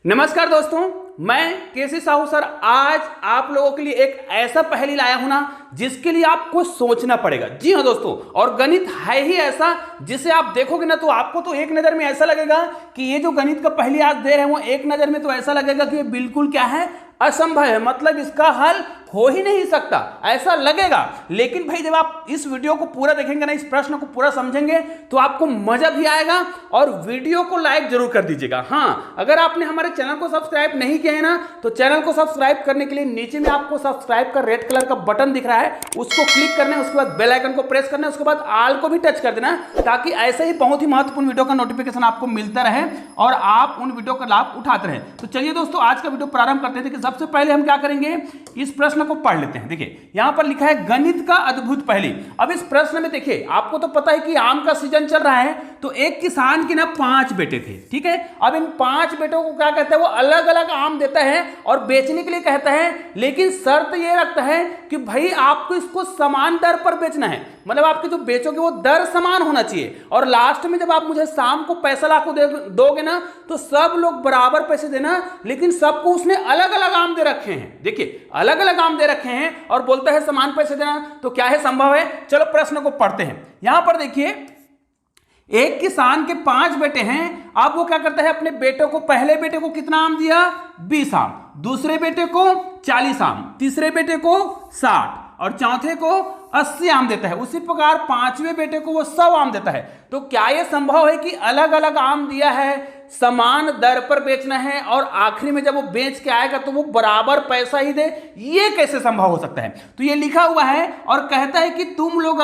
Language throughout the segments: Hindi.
नमस्कार दोस्तों, मैं केसी साहू सर आज आप लोगों के लिए एक ऐसा पहेली लाया हूं ना जिसके लिए आपको सोचना पड़ेगा। जी हाँ दोस्तों, और गणित है ही ऐसा जिसे आप देखोगे ना तो आपको तो एक नजर में ऐसा लगेगा कि ये जो गणित का पहेली आज दे रहे हैं वो एक नजर में तो ऐसा लगेगा कि ये बिल्कुल क्या है, असंभव है, मतलब इसका हल हो ही नहीं सकता, ऐसा लगेगा। लेकिन भाई जब आप इस वीडियो को पूरा देखेंगे ना, इस प्रश्न को पूरा समझेंगे तो आपको मजा भी आएगा। और वीडियो को लाइक जरूर कर दीजिएगा। हाँ, अगर आपने हमारे चैनल को सब्सक्राइब नहीं किया है ना तो चैनल को सब्सक्राइब करने के लिए नीचे में आपको सब्सक्राइब का रेड कलर का बटन दिख रहा है, उसको क्लिक करना है, उसके बाद बेल आइकन को प्रेस करना है, उसके बाद ऑल को भी टच कर देना ताकि ऐसे ही बहुत ही महत्वपूर्ण वीडियो का नोटिफिकेशन आपको मिलता रहे और आप उन वीडियो का लाभ उठाते रहे। तो चलिए दोस्तों, आज का वीडियो प्रारंभ करते हैं। सबसे पहले हम क्या करेंगे, इस प्रश्न को पढ़ लेते हैं। देखिए यहां पर लिखा है गणित का अद्भुत पहेली। अब इस प्रश्न में देखिए, आपको तो पता है कि आम का सीजन चल रहा है, तो एक किसान के ना 5 बेटे थे, ठीक है। अब इन 5 बेटों को क्या कहता है, वो अलग अलग आम देता है और बेचने के लिए कहता है, लेकिन शर्त ये रखता है कि भाई आपको इसको समान दर पर बेचना है, मतलब आपके जो बेचोगे वो दर समान होना चाहिए। और लास्ट में जब आप मुझे शाम को पैसा लाखों दोगे ना तो सब लोग बराबर पैसे देना, लेकिन सबको उसने अलग अलग आम दे रखे हैं। देखिए अलग अलग आम दे रखे हैं और बोलता है समान पैसे देना, तो क्या है, संभव है। चलो प्रश्न को पढ़ते हैं। यहां पर देखिए एक किसान के 5 बेटे हैं। अब वो क्या करता है, अपने बेटों को, पहले बेटे को कितना आम दिया, 20 आम, दूसरे बेटे को 40 आम, तीसरे बेटे को 60 और चौथे को 80 आम देता है। उसी प्रकार 5वें बेटे को वो 100 आम देता है। तो क्या यह संभव है कि अलग अलग आम दिया है, समान दर पर बेचना है और आखिरी में जब वो बेच के आएगा तो वो बराबर पैसा ही दे? ये कैसे संभव हो सकता है? तो ये लिखा हुआ है और कहता है कि तुम लोग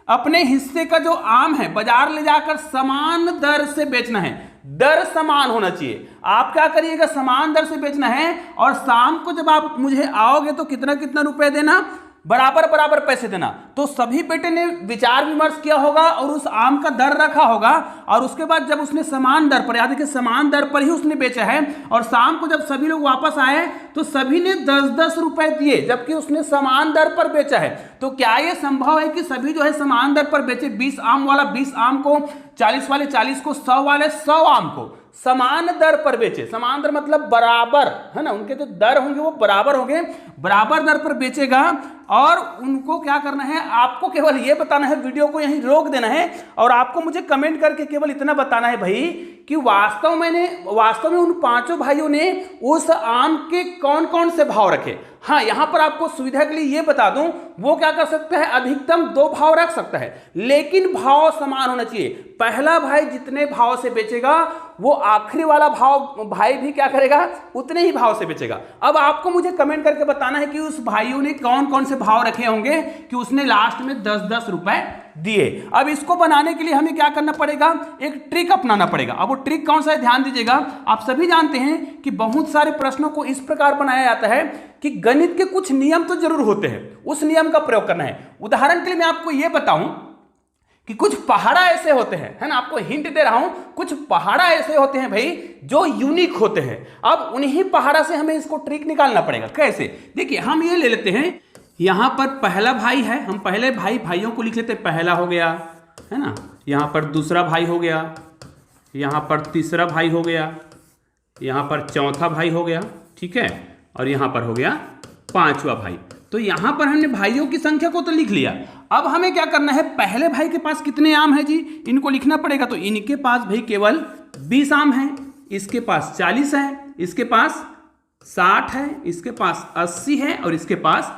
अपने हिस्से का जो आम है बाजार ले जाकर समान दर से बेचना है। दर समान होना चाहिए। आप क्या करिएगा, समान दर से बेचना है और शाम को जब आप मुझे आओगे तो कितना कितना रुपए देना, बराबर बराबर पैसे देना। तो सभी बेटे ने विचार विमर्श किया होगा और उस आम का दर रखा होगा और उसके बाद जब उसने समान दर पर, याद देखिए समान दर पर ही उसने बेचा है, और शाम को जब सभी लोग वापस आए तो सभी ने 10-10 रुपए दिए जबकि उसने समान दर पर बेचा है। तो क्या यह संभव है कि सभी जो है समान दर पर बेचे, 20 आम वाला 20 आम को, 40 वाले 40 को, 100 वाले 100 आम को समान दर पर बेचे? समान दर मतलब बराबर, है ना, उनके जो दर होंगे वो बराबर होंगे, बराबर दर पर बेचेगा। और उनको क्या करना है, आपको केवल ये बताना है, वीडियो को यहीं रोक देना है और आपको मुझे कमेंट करके केवल इतना बताना है भाई कि वास्तव में उन 5 भाइयों ने उस आम के कौन कौन से भाव रखे। हाँ, यहां पर आपको सुविधा के लिए ये बता दूं, वो क्या कर सकता है, अधिकतम 2 भाव रख सकता है, लेकिन भाव समान होना चाहिए। पहला भाई जितने भाव से बेचेगा वो आखिरी वाला भाई भी क्या करेगा, उतने ही भाव से बेचेगा। अब आपको मुझे कमेंट करके बताना है कि उस भाइयों ने कौन कौन से भाव रखे होंगे कि उसने लास्ट में 10-10 रुपए दिए। अब इसको बनाने के लिए हमें क्या करना पड़ेगा, एक ट्रिक अपनाना पड़ेगा। अब वो ट्रिक कौन सा है, ध्यान दीजिएगा। आप सभी जानते हैं कि बहुत सारे प्रश्नों को इस प्रकार बनाया जाता है कि गणित के कुछ नियम तो जरूर होते हैं, उस नियम का प्रयोग करना है। उदाहरण के लिए मैं आपको यह बताऊं कि कुछ पहाड़ा ऐसे होते हैं, है ना, आपको हिंट दे रहा हूं, कुछ पहाड़ा ऐसे होते हैं भाई जो यूनिक होते हैं। अब उन्हीं पहाड़ा से हमें इसको ट्रिक निकालना पड़ेगा। कैसे, देखिए हम ये ले लेते हैं, यहां पर पहला भाई है, हम पहले भाइयों को लिख लेते हैं, पहला हो गया, है ना, यहां पर दूसरा भाई हो गया, यहां पर तीसरा भाई हो गया, यहां पर चौथा भाई हो गया, ठीक है, और यहां पर हो गया 5वां भाई। तो यहां पर हमने भाइयों की संख्या को तो लिख लिया। अब हमें क्या करना है, पहले भाई के पास कितने आम है जी, इनको लिखना पड़ेगा। तो इनके पास भाई केवल 20 आम है, इसके पास 40 है, इसके पास 60 है, इसके पास 80 है और इसके पास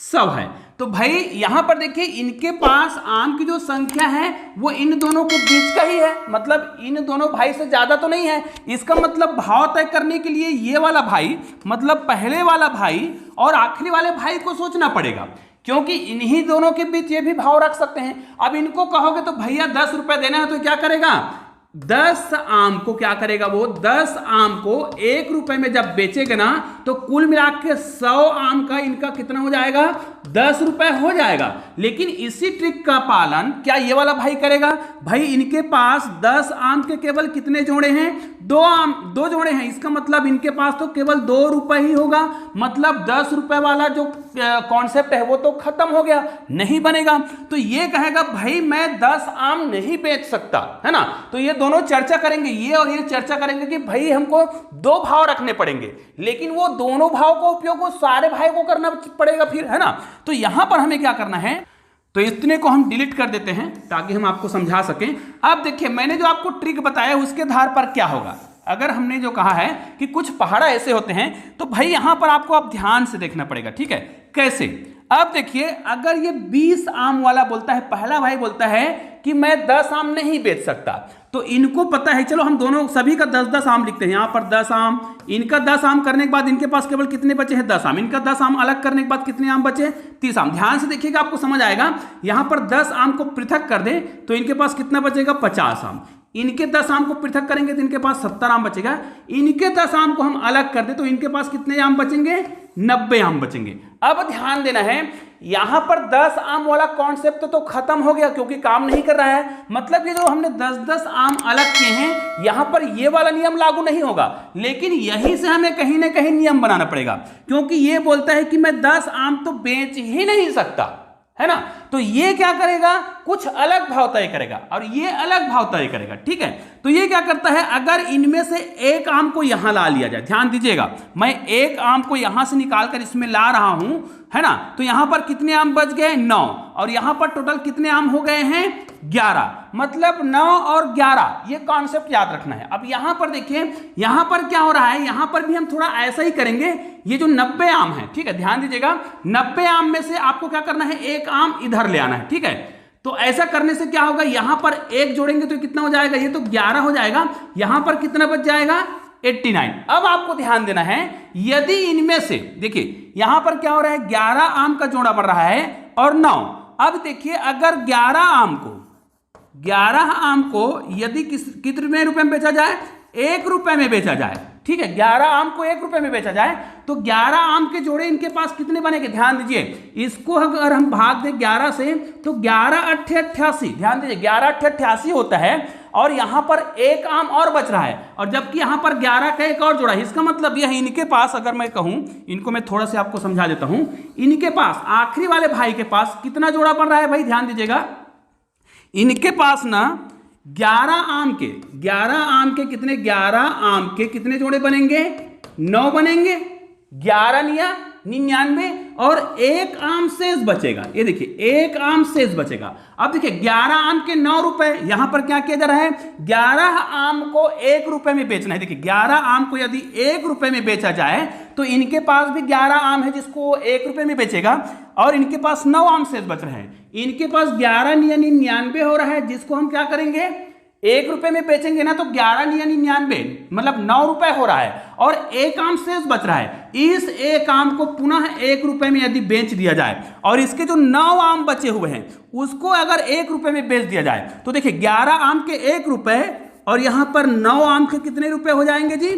100 है। तो भाई यहां पर देखिए इनके पास आम की जो संख्या है वो इन दोनों के बीच का ही है, मतलब इन दोनों भाई से ज्यादा तो नहीं है। इसका मतलब भाव तय करने के लिए ये वाला भाई, मतलब पहले वाला भाई और आखिरी वाले भाई को सोचना पड़ेगा, क्योंकि इन्हीं दोनों के बीच ये भी भाव रख सकते हैं। अब इनको कहोगे तो भैया 10 रुपए देना है, तो क्या करेगा, 10 आम को क्या करेगा, वो 10 आम को 1 रुपए में जब बेचेगा ना तो कुल मिला के 100 आम का इनका कितना हो जाएगा, 10 रुपए हो जाएगा। लेकिन इसी ट्रिक का पालन क्या ये वाला भाई करेगा? भाई इनके पास 10 आम के केवल कितने जोड़े हैं, 2 जोड़े हैं। इसका मतलब इनके पास तो केवल 2 रुपए ही होगा, मतलब 10 रुपए वाला जो कॉन्सेप्ट है वो तो खत्म हो गया, नहीं बनेगा। तो ये कहेगा भाई मैं 10 आम नहीं बेच सकता, है ना। तो ये दोनों चर्चा करेंगे, ये और ये चर्चा करेंगे कि भाई हमको 2 भाव रखने पड़ेंगे, लेकिन वो दोनों भाव का उपयोग वो सारे भाई को करना पड़ेगा फिर, है ना। तो यहां पर हमें क्या करना है, तो इतने को हम डिलीट कर देते हैं ताकि हम आपको समझा सकें। अब देखिए मैंने जो आपको ट्रिक बताया उसके आधार पर क्या होगा, अगर हमने जो कहा है कि कुछ पहाड़ा ऐसे होते हैं, तो भाई यहां पर आपको आप ध्यान से देखना पड़ेगा, ठीक है। कैसे, अब देखिए अगर ये 20 आम वाला बोलता है, पहला भाई बोलता है कि मैं 10 आम नहीं बेच सकता, तो इनको पता है, चलो हम दोनों सभी का 10-10 आम लिखते हैं। यहां पर 10 आम, इनका 10 आम करने के बाद इनके पास केवल कितने बचे हैं, 10 आम। इनका 10 आम अलग करने के बाद कितने आम बचे, 30 आम। ध्यान से देखिएगा आपको समझ आएगा। यहां पर 10 आम को पृथक कर दे तो इनके पास कितना बचेगा, 50 आम। इनके 10 आम को पृथक करेंगे तो इनके पास 70 आम बचेगा। इनके 10 आम को हम अलग कर दे तो इनके पास कितने आम बचेंगे, 90 आम बचेंगे। अब ध्यान देना है, यहां पर 10 आम वाला कॉन्सेप्ट तो खत्म हो गया क्योंकि काम नहीं कर रहा है। मतलब ये जो हमने 10-10 आम अलग किए हैं, यहां पर ये वाला नियम लागू नहीं होगा, लेकिन यहीं से हमें कहीं ना कहीं नियम बनाना पड़ेगा, क्योंकि ये बोलता है कि मैं 10 आम तो बेच ही नहीं सकता, है ना। तो ये क्या करेगा, कुछ अलग भाव तय करेगा और ये अलग भाव तय करेगा, ठीक है। तो ये क्या करता है, अगर इनमें से एक आम को यहां ला लिया जाए, ध्यान दीजिएगा, मैं एक आम को यहां से निकालकर इसमें ला रहा हूं, है ना। तो यहां पर कितने आम बच गए, 9, और यहां पर टोटल कितने आम हो गए हैं, 11। मतलब 9 और 11, ये कॉन्सेप्ट याद रखना है। अब यहां पर देखिए, यहां पर क्या हो रहा है, यहां पर भी हम थोड़ा ऐसा ही करेंगे। ये जो 90 आम है, ठीक है, ध्यान दीजिएगा, 90 आम में से आपको क्या करना है, एक आम इधर ले आना है, ठीक है। तो ऐसा करने से क्या होगा, यहां पर एक जोड़ेंगे तो कितना हो जाएगा, ये तो 11 हो जाएगा। यहां पर कितना बच जाएगा, 89। अब आपको ध्यान देना है, यदि इनमें से देखिए यहां पर क्या हो रहा है, 11 आम का जोड़ा बढ़ रहा है और 9। अब देखिए अगर 11 आम को यदि कितने रुपए में बेचा जाए, 1 रुपए में बेचा जाए, ठीक है। 11 आम को 1 रुपए में बेचा जाए तो 11 आम के जोड़े इनके पास कितने बनेंगे, ध्यान दीजिए। इसको अगर हम भाग दें 11 से तो 11 8 88, ध्यान दीजिए 11 8 88 होता है, और यहां पर एक आम और बच रहा है, और जबकि यहां पर 11 का एक और जोड़ा है। इसका मतलब यह है इनके पास, अगर मैं कहूं, इनको मैं थोड़ा सा आपको समझा देता हूं, इनके पास आखिरी वाले भाई के पास कितना जोड़ा बन रहा है, भाई ध्यान दीजिएगा, इनके पास ना 11 आम के कितने, 11 आम के कितने जोड़े बनेंगे, 9 बनेंगे, 11 × 99, और एक आम शेष बचेगा। ये देखिए एक आम शेष बचेगा। अब देखिए 11 आम के 9 रुपए, यहां पर क्या किया जा रहा है, 11 आम को 1 रुपए में बेचना है। देखिए 11 आम को यदि 1 रुपए में बेचा जाए तो इनके पास भी 11 आम है जिसको 1 रुपए में बेचेगा, और इनके पास 9 आम शेष बच रहे हैं। इनके पास 11 × 99 हो रहा है, जिसको हम क्या करेंगे, 1 रुपए में बेचेंगे ना, तो 11 × 99 मतलब 9 रुपए हो रहा है, और एक आम शेष बच रहा है। इस एक आम को पुनः 1 रुपए में यदि बेच दिया जाए, और इसके जो 9 आम बचे हुए हैं उसको अगर 1 रुपए में बेच दिया जाए, तो देखिए 11 आम के 1 रुपए, और यहां पर 9 आम के कितने रुपए हो जाएंगे जी,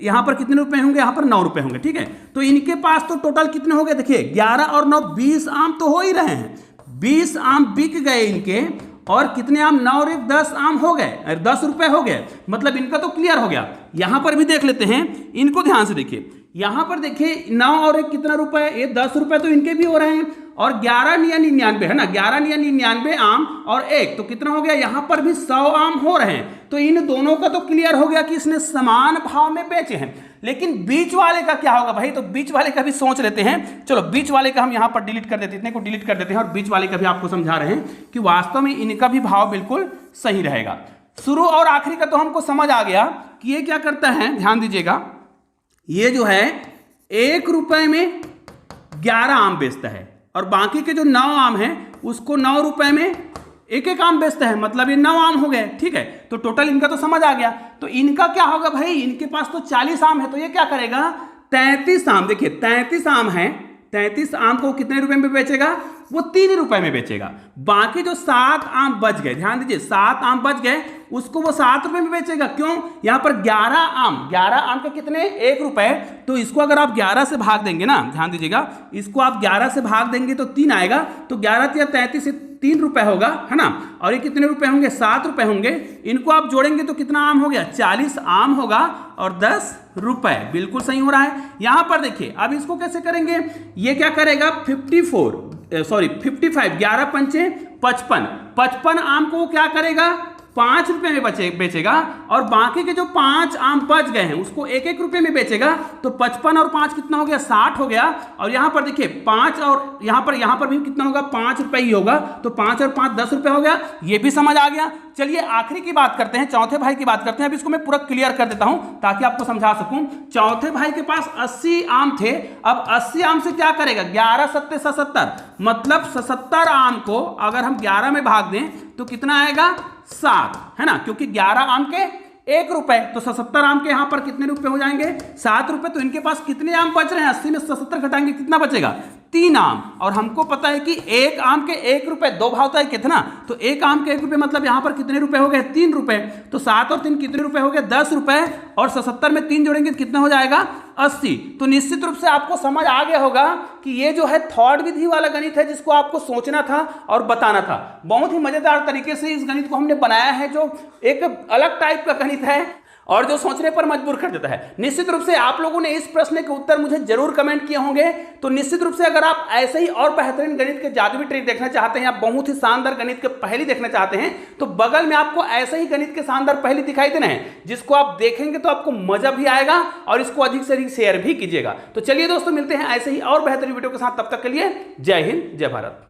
यहां पर कितने रुपए होंगे, यहां पर 9 रुपए होंगे, ठीक है। तो इनके पास तो टोटल कितने हो गए, देखिए 11 और 9 20 आम तो हो ही रहे हैं, 20 आम बिक गए इनके, और कितने आम, 9 और 1 10 आम हो गए, 10 रुपए हो गए। मतलब इनका तो क्लियर हो गया। यहां पर भी देख लेते हैं, इनको ध्यान से देखिए, यहां पर देखिए 9 और 1 कितना रुपए, ये 10 रुपए तो इनके भी हो रहे हैं, और 11 × 99 है ना, 11 × 99 आम और 1 तो कितना हो गया, यहां पर भी 100 आम हो रहे हैं। तो इन दोनों का तो क्लियर हो गया कि इसने समान भाव में बेचे हैं। लेकिन बीच वाले का क्या होगा भाई, तो बीच वाले का भी सोच लेते हैं। चलो बीच वाले का हम यहां पर डिलीट कर देते हैं, इतने को डिलीट कर देते हैं, और बीच वाले का भी आपको समझा रहे हैं कि वास्तव में इनका भी भाव बिल्कुल सही रहेगा। शुरू और आखिरी का तो हमको समझ आ गया कि ये क्या करता है, ध्यान दीजिएगा, ये जो है 1 रुपए में 11 आम बेचता है, और बाकी के जो 9 आम हैं उसको 9 रुपए में एक आम बेचता है, मतलब ये 9 आम हो गए, ठीक है। तो टोटल इनका तो समझ आ गया। तो इनका क्या होगा भाई, इनके पास तो 40 आम है, तो ये क्या करेगा, 33 आम, देखिए 33 आम है, 33 आम को कितने रुपए में बेचेगा, वो 3 रुपए में बेचेगा। बाकी जो 7 आम बच गए, ध्यान दीजिए 7 आम बच गए, उसको वो 7 रुपए में बेचेगा। क्यों, यहां पर 11 आम के कितने, 1 रुपए, तो इसको अगर आप 11 से भाग देंगे ना, ध्यान दीजिएगा, इसको आप 11 से भाग देंगे तो 3 आएगा, तो 11 × 33 ₹3 होगा, है ना। और ये कितने रुपए होंगे? ₹7 होंगे। इनको आप जोड़ेंगे तो कितना आम हो गया? 40 आम होगा और ₹10। बिल्कुल सही हो रहा है। यहां पर देखिए, अब इसको कैसे करेंगे? ये क्या करेगा? 55, 11 पंचे 55, 55 आम को क्या करेगा? ₹5 में बेचेगा और बाकी के जो 5 आम बच गए हैं उसको ₹1 में बेचेगा। तो 55 और 5 कितना हो गया? 60 हो गया। और यहां पर देखिए 5 और यहां पर भी कितना होगा? ₹5 ही होगा। तो 5 और 5 ₹10 हो गया। ये भी समझ आ गया। चलिए आखिरी की बात करते हैं, चौथे भाई की बात करते हैं। अब इसको मैं पूरा क्लियर कर देता हूं ताकि आपको समझा सकूं। चौथे भाई के पास 80 आम थे। अब 80 आम से क्या करेगा? 11 सत्ते 77, मतलब 77 आम को अगर हम 11 में भाग दें तो कितना आएगा? 7, है ना, क्योंकि 11 आम के ₹1। तो 77 आम के यहां पर कितने रुपए हो जाएंगे? ₹7। तो इनके पास कितने आम बच रहे हैं? 80 में 77 घटाएंगे, कितना बचेगा? 3 आम। और हमको पता है कि एक आम के ₹1, 2 भाव होता है कितना? तो एक आम के ₹1 मतलब यहां पर कितने रुपए हो गए? ₹3। तो 7 और 3 कितने रुपए हो गए? ₹10। और 77 में 3 जोड़ेंगे तो कितना हो जाएगा? 80। तो निश्चित रूप से आपको समझ आ गया होगा कि ये जो है थर्ड विधि वाला गणित है जिसको आपको सोचना था और बताना था। बहुत ही मजेदार तरीके से इस गणित को हमने बनाया है, जो एक अलग टाइप का गणित है और जो सोचने पर मजबूर कर देता है। निश्चित रूप से आप लोगों ने इस प्रश्न के उत्तर मुझे जरूर कमेंट किए होंगे। तो निश्चित रूप से अगर आप ऐसे ही और बेहतरीन गणित के जादुई ट्रिक देखना चाहते हैं या बहुत ही शानदार गणित के पहेली देखना चाहते हैं तो बगल में आपको ऐसे ही गणित के शानदार पहेली दिखाई देना है, जिसको आप देखेंगे तो आपको मजा भी आएगा और इसको अधिक से अधिक शेयर भी कीजिएगा। तो चलिए दोस्तों, मिलते हैं ऐसे ही और बेहतरीन वीडियो के साथ। तब तक के लिए जय हिंद, जय भारत।